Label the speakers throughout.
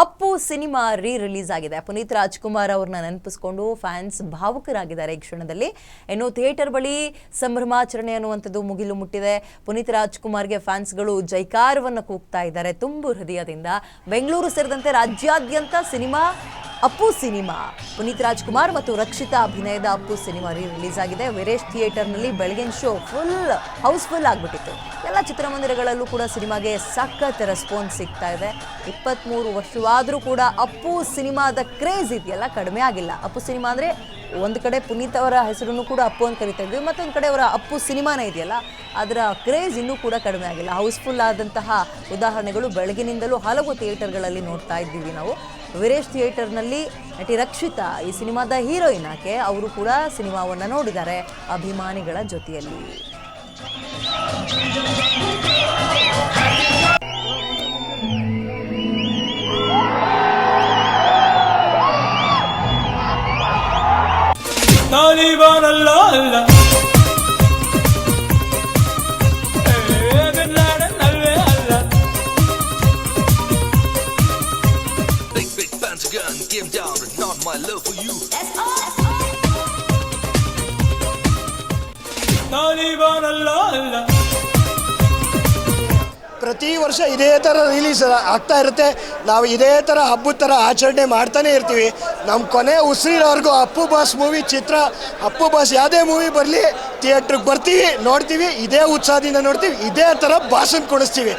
Speaker 1: Appu cinema release ಆಗಿದೆ. ಪುನೀತ್ ರಾಜ್ಕುಮಾರ್ ಅವ್ರನ್ನ ನೆನಪಿಸಿಕೊಂಡು fans ಭಾವುಕರಾಗಿದ್ದಾರೆ ಈ ಕ್ಷಣದಲ್ಲಿ. ಇನ್ನು ಥಿಯೇಟರ್ ಬಳಿ ಸಂಭ್ರಮಾಚರಣೆ ಅನ್ನುವಂಥದ್ದು ಮುಗಿಲು ಮುಟ್ಟಿದೆ. ಪುನೀತ್ ರಾಜ್ಕುಮಾರ್ಗೆ ಫ್ಯಾನ್ಸ್ಗಳು ಜೈಕಾರವನ್ನು ಕೂಗ್ತಾ ಇದ್ದಾರೆ ತುಂಬು ಹೃದಯದಿಂದ. ಬೆಂಗಳೂರು ಸೇರಿದಂತೆ ರಾಜ್ಯಾದ್ಯಂತ ಅಪ್ಪು ಸಿನಿಮಾ ಪುನೀತ್ ರಾಜ್ಕುಮಾರ್ ಮತ್ತು ರಕ್ಷಿತಾ ಅಭಿನಯದ ಅಪ್ಪು ಸಿನಿಮಾ ರಿಲೀಸ್ ಆಗಿದೆ. ವೀರೇಶ್ ಥಿಯೇಟರ್ನಲ್ಲಿ ಬೆಳಗಿನ ಶೋ ಹೌಸ್ಫುಲ್ ಆಗಿಬಿಟ್ಟಿತ್ತು. ಎಲ್ಲ ಚಿತ್ರಮಂದಿರಗಳಲ್ಲೂ ಕೂಡ ಸಿನಿಮಾಗೆ ಸಖತ್ ರೆಸ್ಪಾನ್ಸ್ ಸಿಗ್ತಾ ಇದೆ. 23 ವರ್ಷವಾದರೂ ಕೂಡ ಅಪ್ಪು ಸಿನಿಮಾದ ಕ್ರೇಜ್ ಇದೆಯಲ್ಲ ಕಡಿಮೆ ಆಗಿಲ್ಲ. ಅಪ್ಪು ಸಿನಿಮಾ ಅಂದರೆ ಒಂದು ಕಡೆ ಪುನೀತ್ ಅವರ ಹೆಸರನ್ನು ಕೂಡ ಅಪ್ಪು ಅಂತ ಕರಿತಾ ಇದ್ವಿ, ಮತ್ತೊಂದು ಕಡೆ ಅವರ ಅಪ್ಪು ಸಿನಿಮಾನೇ ಇದೆಯಲ್ಲ ಅದರ ಕ್ರೇಜ್ ಇನ್ನೂ ಕೂಡ ಕಡಿಮೆ ಆಗಿಲ್ಲ. ಹೌಸ್ಫುಲ್ ಆದಂತಹ ಉದಾಹರಣೆಗಳು ಬೆಳಗಿನಿಂದಲೂ ಹಲವು ಥಿಯೇಟರ್ಗಳಲ್ಲಿ ನೋಡ್ತಾ ಇದ್ದೀವಿ ನಾವು. ವೀರೇಶ್ ಥಿಯೇಟರ್ನಲ್ಲಿ ನಟಿ ರಕ್ಷಿತಾ ಈ ಸಿನಿಮಾದ ಹೀರೋಯಿನ್ ಆಕೆ, ಅವರು ಕೂಡ ಸಿನಿಮಾವನ್ನು ನೋಡಿದ್ದಾರೆ ಅಭಿಮಾನಿಗಳ ಜೊತೆಯಲ್ಲಿ.
Speaker 2: Give down, but not my love for you.
Speaker 3: ಪ್ರತಿ ವರ್ಷ ಇದೇ ಥರ ರಿಲೀಸ್ ಆಗ್ತಾ ಇರುತ್ತೆ. ನಾವು ಇದೇ ಥರ ಹಬ್ಬದ ಥರ ಆಚರಣೆ ಮಾಡ್ತಾನೆ ಇರ್ತೀವಿ. ನಮ್ಮ ಕೊನೆ ಉಸಿರಿರೋರ್ಗೂ ಅಪ್ಪು ಬಾಸ್ ಮೂವಿ ಚಿತ್ರ, ಅಪ್ಪು ಬಾಸ್ ಯಾವುದೇ ಮೂವಿ ಬರಲಿ ಥಿಯೇಟ್ರಿಗೆ ಬರ್ತೀವಿ, ನೋಡ್ತೀವಿ, ಇದೇ ಉತ್ಸಾಹದಿಂದ ನೋಡ್ತೀವಿ, ಇದೇ ಥರ ಭಾಷಣ ಕೊಡಿಸ್ತೀವಿ.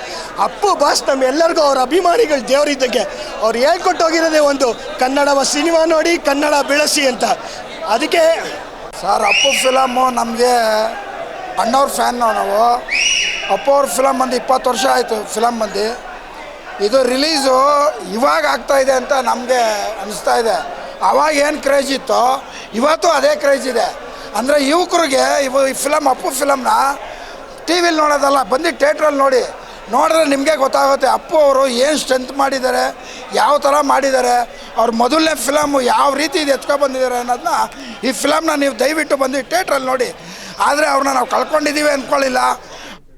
Speaker 3: ಅಪ್ಪು ಬಾಸ್ ನಮ್ಮೆಲ್ಲರಿಗೂ ಅವ್ರ ಅಭಿಮಾನಿಗಳು ದೇವರಿದ್ದಂಗೆ. ಅವ್ರು ಹೇಳ್ಕೊಟ್ಟು ಹೋಗಿರೋದೇ ಒಂದು, ಕನ್ನಡ ಸಿನಿಮಾ ನೋಡಿ, ಕನ್ನಡ ಬೆಳೆಸಿ ಅಂತ. ಅದಕ್ಕೆ
Speaker 4: ಸರ್ ಅಪ್ಪು ಫಿಲಮು ನಮಗೆ ಅಣ್ಣವ್ರ ಫ್ಯಾನ್ ನಾವು. ಅಪ್ಪು ಅವ್ರ ಫಿಲಮ್ ಬಂದು 20 ವರ್ಷ ಆಯಿತು ಫಿಲಮ್ ಬಂದು. ಇದು ರಿಲೀಸು ಇವಾಗ ಆಗ್ತಾಯಿದೆ ಅಂತ ನಮಗೆ ಅನಿಸ್ತಾ ಇದೆ. ಆವಾಗ ಏನು ಕ್ರೇಜ್ ಇತ್ತೋ ಇವತ್ತು ಅದೇ ಕ್ರೇಜ್ ಇದೆ. ಅಂದರೆ ಯುವಕರಿಗೆ ಈ ಫಿಲಮ್ ಅಪ್ಪು ಫಿಲಮ್ನ ಟಿ ವಿಲಿ ನೋಡೋದಲ್ಲ, ಬಂದು ಥಿಯೇಟ್ರಲ್ಲಿ ನೋಡಿದ್ರೆ ನಿಮಗೆ ಗೊತ್ತಾಗುತ್ತೆ ಅಪ್ಪು ಅವರು ಏನು ಸ್ಟ್ರೆಂತ್ ಮಾಡಿದ್ದಾರೆ, ಯಾವ ಥರ ಮಾಡಿದ್ದಾರೆ, ಅವ್ರ ಮೊದಲನೇ ಫಿಲಮು ಯಾವ ರೀತಿ ಇದು ಎತ್ಕೊಬಂದಿದ್ದಾರೆ ಅನ್ನೋದನ್ನ ಈ ಫಿಲಮ್ನ ನೀವು ದಯವಿಟ್ಟು ಬಂದು ಥಿಯೇಟ್ರಲ್ಲಿ ನೋಡಿ. ಆದರೆ ಅವ್ರನ್ನ ನಾವು ಕಳ್ಕೊಂಡಿದ್ದೀವಿ ಅಂದ್ಕೊಳ್ಳಿಲ್ಲ.